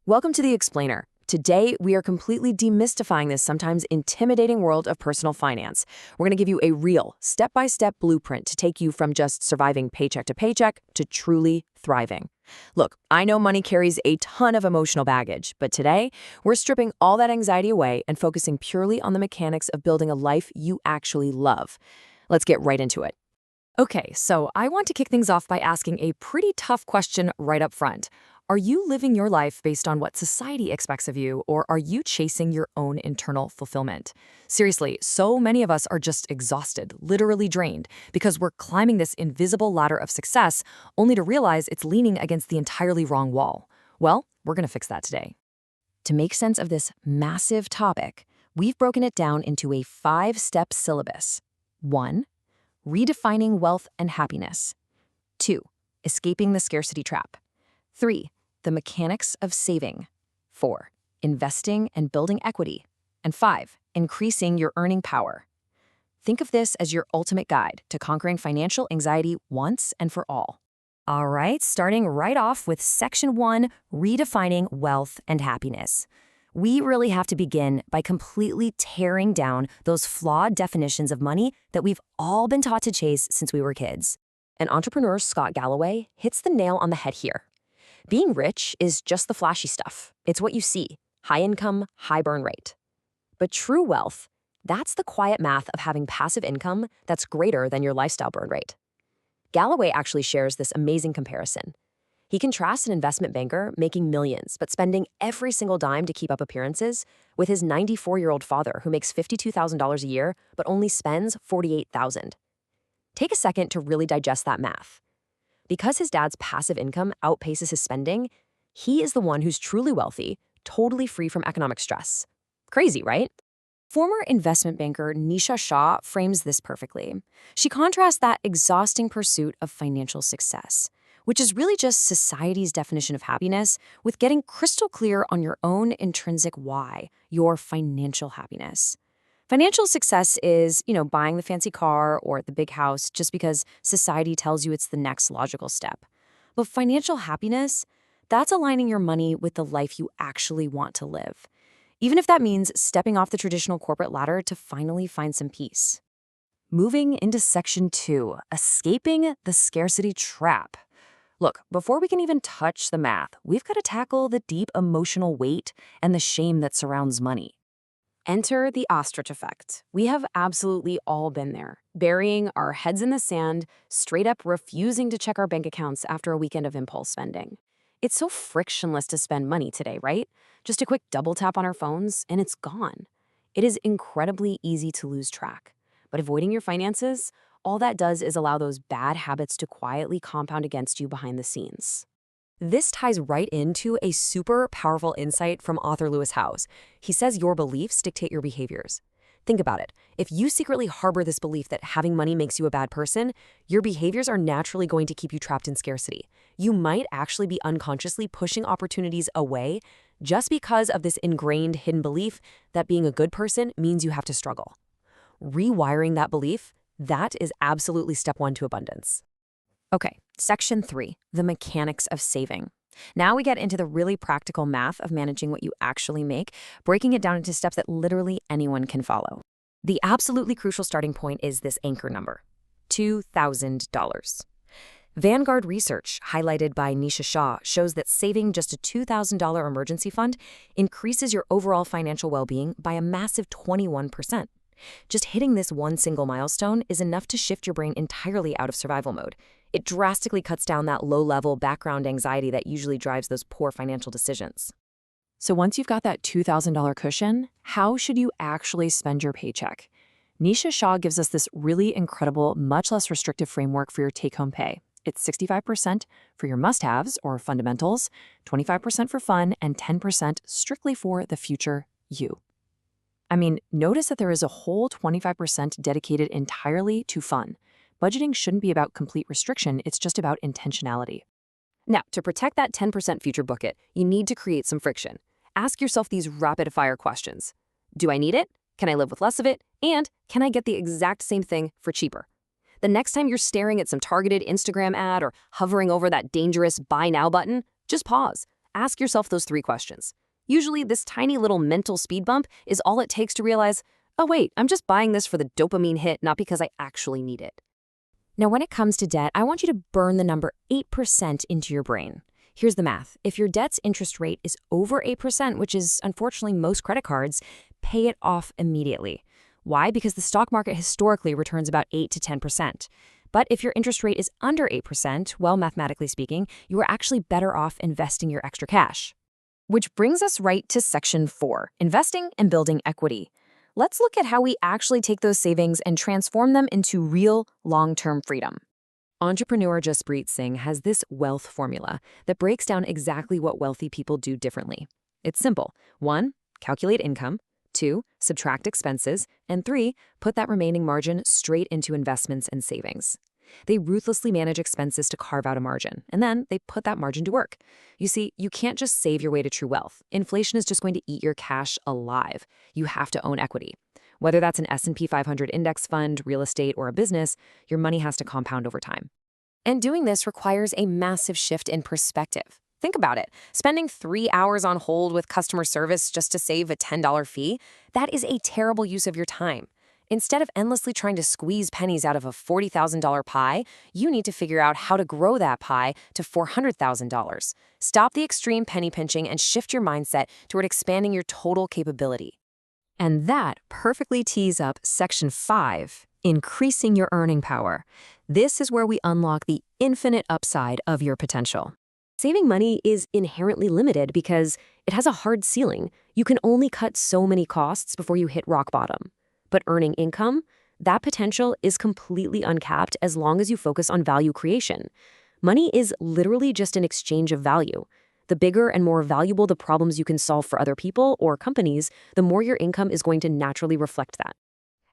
Welcome to The Explainer. Today, we are completely demystifying this sometimes intimidating world of personal finance. We're going to give you a real, step-by-step blueprint to take you from just surviving paycheck to paycheck to truly thriving. Look, I know money carries a ton of emotional baggage, but today, we're stripping all that anxiety away and focusing purely on the mechanics of building a life you actually love. Let's get right into it. Okay, so I want to kick things off by asking a pretty tough question right up front. Are you living your life based on what society expects of you, or are you chasing your own internal fulfillment? Seriously, so many of us are just exhausted, literally drained, because we're climbing this invisible ladder of success only to realize it's leaning against the entirely wrong wall. Well, we're going to fix that today. To make sense of this massive topic, we've broken it down into a 5-step syllabus. 1. Redefining wealth and happiness. 2. Escaping the scarcity trap. 3. The mechanics of saving. 4. Investing and building equity. And 5. Increasing your earning power. Think of this as your ultimate guide to conquering financial anxiety once and for all. All right, starting right off with Section 1, Redefining Wealth and Happiness. We really have to begin by completely tearing down those flawed definitions of money that we've all been taught to chase since we were kids. And entrepreneur Scott Galloway hits the nail on the head here. Being rich is just the flashy stuff. It's what you see: high income, high burn rate. But true wealth, that's the quiet math of having passive income that's greater than your lifestyle burn rate. Galloway actually shares this amazing comparison. He contrasts an investment banker making millions but spending every single dime to keep up appearances with his 94-year-old father who makes $52,000 a year but only spends $48,000. Take a second to really digest that math. Because his dad's passive income outpaces his spending, he is the one who's truly wealthy, totally free from economic stress. Crazy, right? Former investment banker Nisha Shah frames this perfectly. She contrasts that exhausting pursuit of financial success, which is really just society's definition of happiness, with getting crystal clear on your own intrinsic why, your financial happiness. Financial success is, buying the fancy car or the big house just because society tells you it's the next logical step. But financial happiness, that's aligning your money with the life you actually want to live, even if that means stepping off the traditional corporate ladder to finally find some peace. Moving into Section 2, Escaping the Scarcity Trap. Look, before we can even touch the math, we've got to tackle the deep emotional weight and the shame that surrounds money. Enter the ostrich effect. We have absolutely all been there, burying our heads in the sand, straight up refusing to check our bank accounts after a weekend of impulse spending. It's so frictionless to spend money today, right? Just a quick double tap on our phones, and it's gone. It is incredibly easy to lose track. But avoiding your finances, all that does is allow those bad habits to quietly compound against you behind the scenes. This ties right into a super powerful insight from author Lewis Howes. He says your beliefs dictate your behaviors. Think about it. If you secretly harbor this belief that having money makes you a bad person, your behaviors are naturally going to keep you trapped in scarcity. You might actually be unconsciously pushing opportunities away just because of this ingrained hidden belief that being a good person means you have to struggle. Rewiring that belief, that is absolutely step 1 to abundance. Okay, Section 3, the mechanics of saving. Now we get into the really practical math of managing what you actually make, breaking it down into steps that literally anyone can follow. The absolutely crucial starting point is this anchor number, $2,000. Vanguard research, highlighted by Nisha Shah, shows that saving just a $2,000 emergency fund increases your overall financial well-being by a massive 21%. Just hitting this one single milestone is enough to shift your brain entirely out of survival mode. It drastically cuts down that low-level background anxiety that usually drives those poor financial decisions. So once you've got that $2,000 cushion, how should you actually spend your paycheck? Nisha Shah gives us this really incredible, much less restrictive framework for your take-home pay. It's 65% for your must-haves or fundamentals, 25% for fun, and 10% strictly for the future you. I mean, notice that there is a whole 25% dedicated entirely to fun. Budgeting shouldn't be about complete restriction, it's just about intentionality. Now, to protect that 10% future bucket, you need to create some friction. Ask yourself these rapid-fire questions. Do I need it? Can I live with less of it? And can I get the exact same thing for cheaper? The next time you're staring at some targeted Instagram ad or hovering over that dangerous buy now button, just pause. ask yourself those 3 questions. Usually, this tiny little mental speed bump is all it takes to realize, oh wait, I'm just buying this for the dopamine hit, not because I actually need it. Now, when it comes to debt, I want you to burn the number 8% into your brain. Here's the math. If your debt's interest rate is over 8%, which is unfortunately most credit cards, pay it off immediately. Why? Because the stock market historically returns about 8 to 10%. But if your interest rate is under 8%, well, mathematically speaking, you are actually better off investing your extra cash. Which brings us right to section 4, investing and building equity. Let's look at how we actually take those savings and transform them into real long-term freedom. Entrepreneur Jaspreet Singh has this wealth formula that breaks down exactly what wealthy people do differently. It's simple. 1, calculate income. 2, subtract expenses. And 3, put that remaining margin straight into investments and savings. They ruthlessly manage expenses to carve out a margin, and then they put that margin to work. You see, you can't just save your way to true wealth. Inflation is just going to eat your cash alive. You have to own equity. Whether that's an S&P 500 index fund, real estate, or a business, your money has to compound over time. And doing this requires a massive shift in perspective. Think about it. Spending 3 hours on hold with customer service just to save a $10 fee, that is a terrible use of your time. Instead of endlessly trying to squeeze pennies out of a $40,000 pie, you need to figure out how to grow that pie to $400,000. Stop the extreme penny pinching and shift your mindset toward expanding your total capability. And that perfectly tees up section 5, increasing your earning power. This is where we unlock the infinite upside of your potential. Saving money is inherently limited because it has a hard ceiling. You can only cut so many costs before you hit rock bottom. But earning income, that potential is completely uncapped as long as you focus on value creation. Money is literally just an exchange of value. The bigger and more valuable the problems you can solve for other people or companies, the more your income is going to naturally reflect that.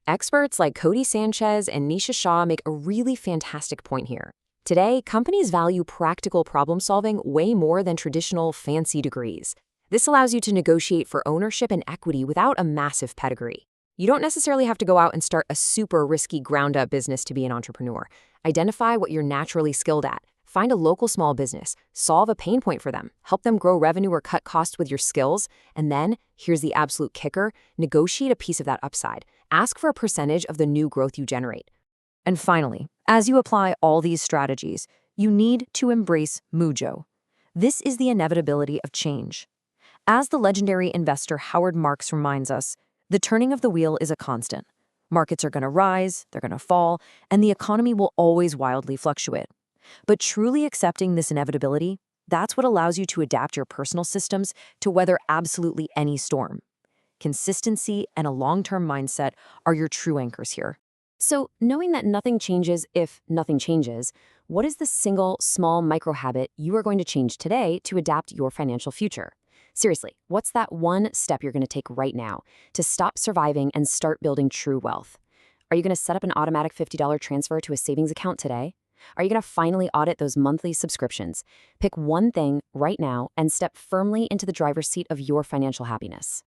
Experts like Cody Sanchez and Nisha Shah make a really fantastic point here. Today, companies value practical problem solving way more than traditional fancy degrees. This allows you to negotiate for ownership and equity without a massive pedigree. You don't necessarily have to go out and start a super risky ground-up business to be an entrepreneur. Identify what you're naturally skilled at. Find a local small business, solve a pain point for them, help them grow revenue or cut costs with your skills, and then, here's the absolute kicker, negotiate a piece of that upside. Ask for a percentage of the new growth you generate. And finally, as you apply all these strategies, you need to embrace Mujo. This is the inevitability of change. As the legendary investor Howard Marks reminds us, the turning of the wheel is a constant. Markets are going to rise, they're going to fall, and the economy will always wildly fluctuate. But truly accepting this inevitability, that's what allows you to adapt your personal systems to weather absolutely any storm. Consistency and a long-term mindset are your true anchors here. So, knowing that nothing changes if nothing changes, what is the single, small micro-habit you are going to change today to adapt your financial future? Seriously, what's that one step you're going to take right now to stop surviving and start building true wealth? Are you going to set up an automatic $50 transfer to a savings account today? Are you going to finally audit those monthly subscriptions? Pick one thing right now and step firmly into the driver's seat of your financial happiness.